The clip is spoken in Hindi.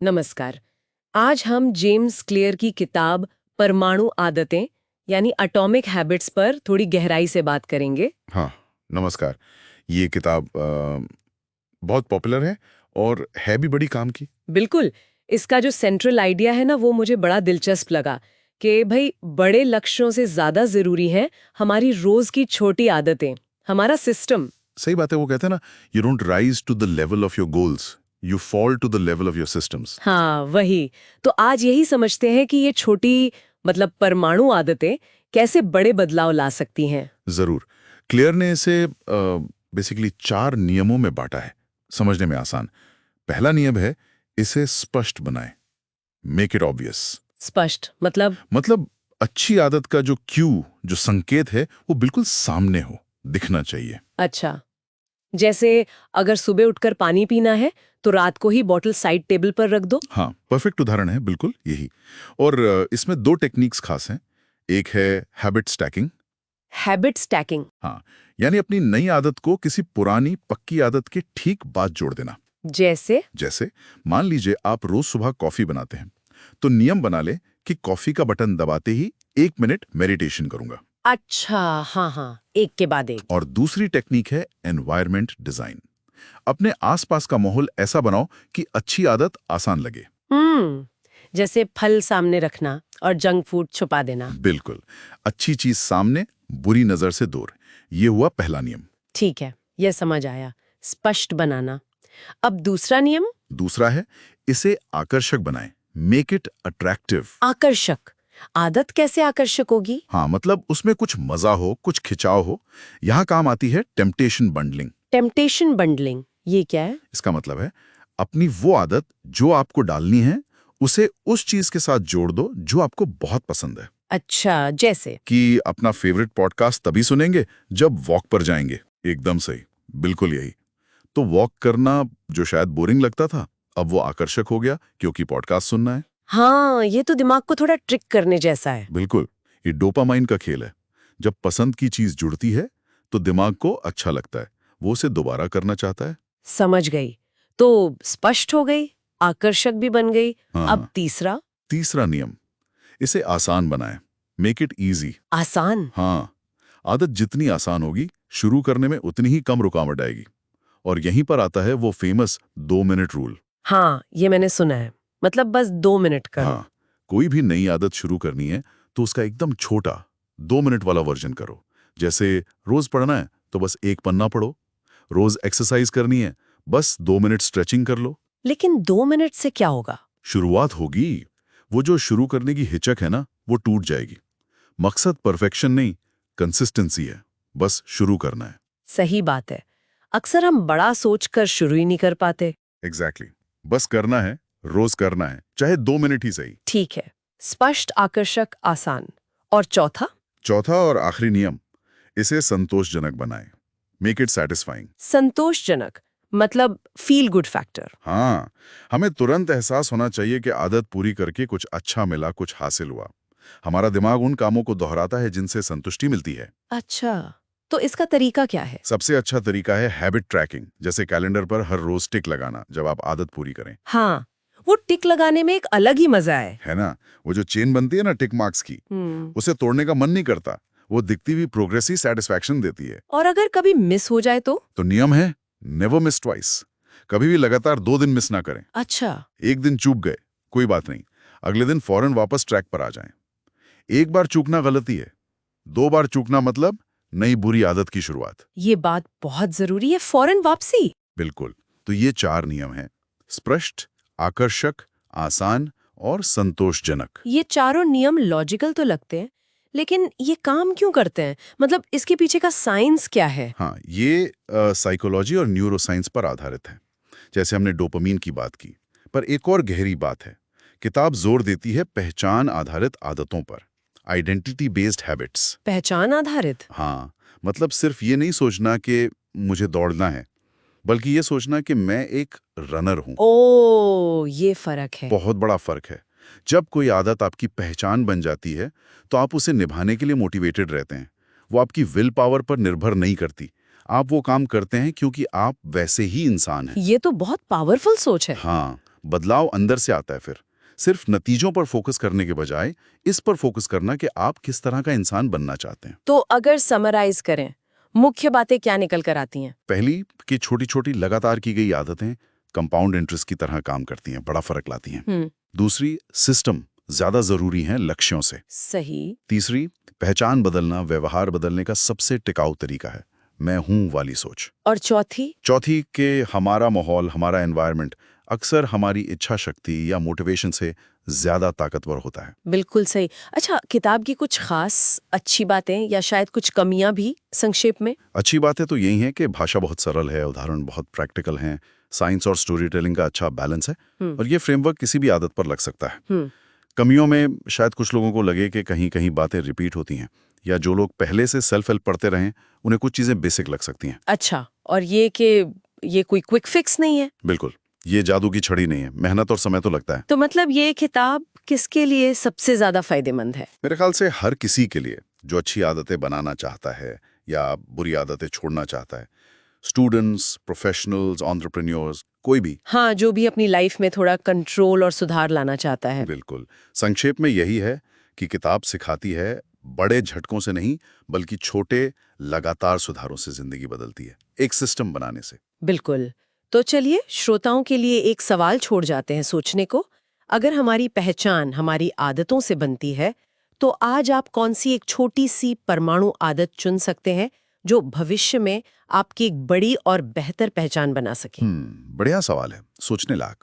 नमस्कार। आज हम जेम्स क्लियर की किताब परमाणु आदतें यानी एटॉमिक हैबिट्स पर थोड़ी गहराई से बात करेंगे। हाँ, नमस्कार। ये किताब बहुत पॉपुलर है और है भी बड़ी काम की। बिल्कुल, इसका जो सेंट्रल आइडिया है ना वो मुझे बड़ा दिलचस्प लगा कि भाई बड़े लक्ष्यों से ज्यादा जरूरी है हमारी रोज की छोटी आदतें, हमारा सिस्टम। सही बात है, वो कहते हैं ना, you don't rise to the level of your goals, you fall to the level of your systems. हाँ वही। तो आज यही समझते हैं कि ये छोटी परमाणु आदतें कैसे बड़े बदलाव ला सकती हैं। जरूर। क्लियर ने इसे बेसिकली 4 नियमों में बांटा है, समझने में आसान। पहला नियम है, इसे स्पष्ट बनाएं, मेक इट ऑब्वियस। स्पष्ट मतलब अच्छी आदत का जो क्यू, जो संकेत है, वो बिल्कुल सामने हो, दिखना चाहिए। अच्छा, जैसे अगर सुबह उठकर पानी पीना है तो रात को ही बॉटल साइड टेबल पर रख दो। हाँ, परफेक्ट उदाहरण है, बिल्कुल यही। और इसमें 2 टेक्निक्स खास हैं। एक है हैबिट स्टैकिंग। Habit stacking. हाँ, यानी अपनी नई आदत को किसी पुरानी पक्की आदत के ठीक बाद जोड़ देना। जैसे मान लीजिए आप रोज सुबह कॉफी बनाते हैं, तो नियम बना ले कि कॉफी का बटन दबाते ही 1 मिनट मेडिटेशन करूंगा। अच्छा, हाँ हाँ, एक के बाद एक। और दूसरी टेक्निक है एनवायरनमेंट डिजाइन। अपने आसपास का माहौल ऐसा बनाओ कि अच्छी आदत आसान लगे। जैसे फल सामने रखना और जंक फूड छुपा देना। बिल्कुल, अच्छी चीज सामने, बुरी नजर से दूर। ये हुआ पहला नियम। ठीक है, यह समझ आया। स्पष्ट बनाना। अब दूसरा नियम। दूसरा है, इसे आकर्षक बनाएं, मेक इट अट्रैक्टिव। आकर्षक। आदत कैसे आकर्षक होगी? हाँ, मतलब उसमें कुछ मजा हो, कुछ खिंचाव हो। यहाँ काम आती है टेम्पटेशन बंडलिंग। टेम्पटेशन बंडलिंग, ये क्या है? इसका मतलब है, अपनी वो आदत जो आपको डालनी है, उसे उस चीज के साथ जोड़ दो जो आपको बहुत पसंद है। अच्छा, जैसे कि अपना फेवरेट पॉडकास्ट तभी सुनेंगे जब वॉक पर जाएंगे। एकदम सही, बिल्कुल यही। तो वॉक करना जो शायद बोरिंग लगता था, अब वो आकर्षक हो गया क्योंकि पॉडकास्ट सुनना है। हाँ, ये तो दिमाग को थोड़ा ट्रिक करने जैसा है। बिल्कुल, ये डोपामाइन का खेल है। जब पसंद की चीज जुड़ती है तो दिमाग को अच्छा लगता है, वो उसे दोबारा करना चाहता है। समझ गई। तो स्पष्ट हो गई, आकर्षक भी बन गई। अब हाँ, तीसरा। तीसरा नियम, इसे आसान बनाएं, मेक इट इजी। आसान। हाँ, आदत जितनी आसान होगी, शुरू करने में उतनी ही कम रुकावट आएगी। और यहीं पर आता है वो फेमस 2 मिनट रूल। हाँ, ये मैंने सुना है। बस 2 मिनट करो। हाँ, कोई भी नई आदत शुरू करनी है तो उसका एकदम छोटा 2 मिनट वाला वर्जन करो। जैसे रोज पढ़ना है तो बस 1 पन्ना पढ़ो, रोज एक्सरसाइज करनी है, बस 2 मिनट स्ट्रेचिंग कर लो। लेकिन 2 मिनट से क्या होगा? शुरुआत होगी, वो जो शुरू करने की हिचक है ना, वो टूट जाएगी। मकसद परफेक्शन नहीं, कंसिस्टेंसी है, बस शुरू करना है। सही बात है। अक्सर हम बड़ा सोचकर शुरू ही नहीं कर पाते। एग्जैक्टली, बस करना है, रोज करना है, चाहे 2 मिनट ही सही। ठीक है, स्पष्ट, आकर्षक, आसान। और चौथा? चौथा और आखिरी नियम, इसे संतोषजनक बनाएं, मेक इट सेटिस्फाइंग। संतोषजनक मतलब फील गुड फैक्टर। हाँ, हमें तुरंत एहसास होना चाहिए कि आदत पूरी करके कुछ अच्छा मिला, कुछ हासिल हुआ। हमारा दिमाग उन कामों को दोहराता है जिनसे संतुष्टि मिलती है। अच्छा, तो इसका तरीका क्या है? सबसे अच्छा तरीका है हैबिट ट्रैकिंग, जैसे कैलेंडर पर हर रोज टिक लगाना जब आप आदत पूरी करें। हाँ, वो टिक लगाने में एक अलग ही मजा है ना? वो जो चेन बनती है ना टिक मार्क्स की, है। उसे तोड़ने का मन नहीं करता। वो दिखती हुई प्रोग्रेस ही सेटिस्फैक्शन देती है। और अगर कभी मिस हो जाए तो? नियम है, नेवर मिस ट्वाइस। कभी भी लगातार 2 दिन मिस ना करें। अच्छा। एक दिन चूक गए, कोई बात नहीं, अगले दिन फौरन वापस ट्रैक पर आ जाएं। एक बार चूकना गलती है, 2 बार चूकना मतलब नई बुरी आदत की शुरुआत। ये बात बहुत जरूरी है, फौरन वापसी। बिल्कुल। तो ये 4 नियम हैं, स्पष्ट, आकर्षक, आसान और संतोषजनक। ये चारों नियम लॉजिकल तो लगते हैं, लेकिन ये काम क्यों करते हैं? इसके पीछे का साइंस क्या है? हाँ, ये साइकोलॉजी और न्यूरोसाइंस पर आधारित है। जैसे हमने डोपामीन की बात की, पर एक और गहरी बात है। किताब जोर देती है पहचान आधारित आदतों पर, आइडेंटिटी बेस्ड हैबिट्स। पहचान आधारित। हाँ, मतलब सिर्फ ये नहीं सोचना कि मुझे दौड़ना है, बल्कि ये सोचना कि मैं एक रनर हूँ। ओ, ये फर्क है। बहुत बड़ा फर्क है। जब कोई आदत आपकी पहचान बन जाती है, तो आप उसे निभाने के लिए मोटिवेटेड रहते हैं। वो आपकी विल पावर पर निर्भर नहीं करती। आप वो काम करते हैं क्योंकि आप वैसे ही इंसान हैं। ये तो बहुत पावरफुल सोच है। हाँ, बदलाव अंदर से आता है। फिर सिर्फ नतीजों पर फोकस करने के बजाय इस पर फोकस करना कि आप किस तरह का इंसान बनना चाहते हैं। तो अगर समराइज करें, मुख्य बातें क्या निकल कर आती हैं? पहली कि छोटी छोटी लगातार की गई आदतें कंपाउंड इंटरेस्ट की तरह काम करती हैं, बड़ा फर्क लाती हैं। दूसरी, सिस्टम ज्यादा जरूरी हैं लक्ष्यों से। सही। तीसरी, पहचान बदलना व्यवहार बदलने का सबसे टिकाऊ तरीका है, मैं हूं वाली सोच। और चौथी? चौथी कि हमारा माहौल, हमारा एनवायरनमेंट अक्सर हमारी इच्छा शक्ति या मोटिवेशन से ज्यादा ताकतवर होता है। बिल्कुल सही। अच्छा, किताब की कुछ खास अच्छी बातें या शायद कुछ कमियां भी संक्षेप में? अच्छी बातें तो यही हैं कि भाषा बहुत सरल है, उदाहरण बहुत प्रैक्टिकल हैं, साइंस और स्टोरी टेलिंग का अच्छा बैलेंस है, और ये फ्रेमवर्क किसी भी आदत पर लग सकता है। कमियों में शायद कुछ लोगों को लगे कि कहीं कहीं बातें रिपीट होती हैं, या जो लोग पहले से सेल्फ हेल्प पढ़ते रहें उन्हें कुछ चीजें बेसिक लग सकती हैं। अच्छा, और ये कि ये कोई क्विक फिक्स नहीं है? बिल्कुल, ये जादू की छड़ी नहीं है, मेहनत और समय तो लगता है। तो मतलब ये किताब किसके लिए सबसे ज्यादा फायदेमंद है? मेरे ख्याल से हर किसी के लिए जो अच्छी आदतें बनाना चाहता है या बुरी आदतें छोड़ना चाहता है। स्टूडेंट्स, प्रोफेशनल्स, एंटरप्रेन्योर्स, कोई भी। हाँ, जो भी अपनी लाइफ में थोड़ा कंट्रोल और सुधार लाना चाहता है। बिल्कुल। संक्षेप में यही है कि किताब सिखाती है बड़े झटकों से नहीं, बल्कि छोटे लगातार सुधारों से जिंदगी बदलती है, एक सिस्टम बनाने से। बिल्कुल। तो चलिए श्रोताओं के लिए एक सवाल छोड़ जाते हैं सोचने को। अगर हमारी पहचान हमारी आदतों से बनती है, तो आज आप कौन सी एक छोटी सी परमाणु आदत चुन सकते हैं जो भविष्य में आपकी एक बड़ी और बेहतर पहचान बना सके? बढ़िया सवाल है, सोचने लायक।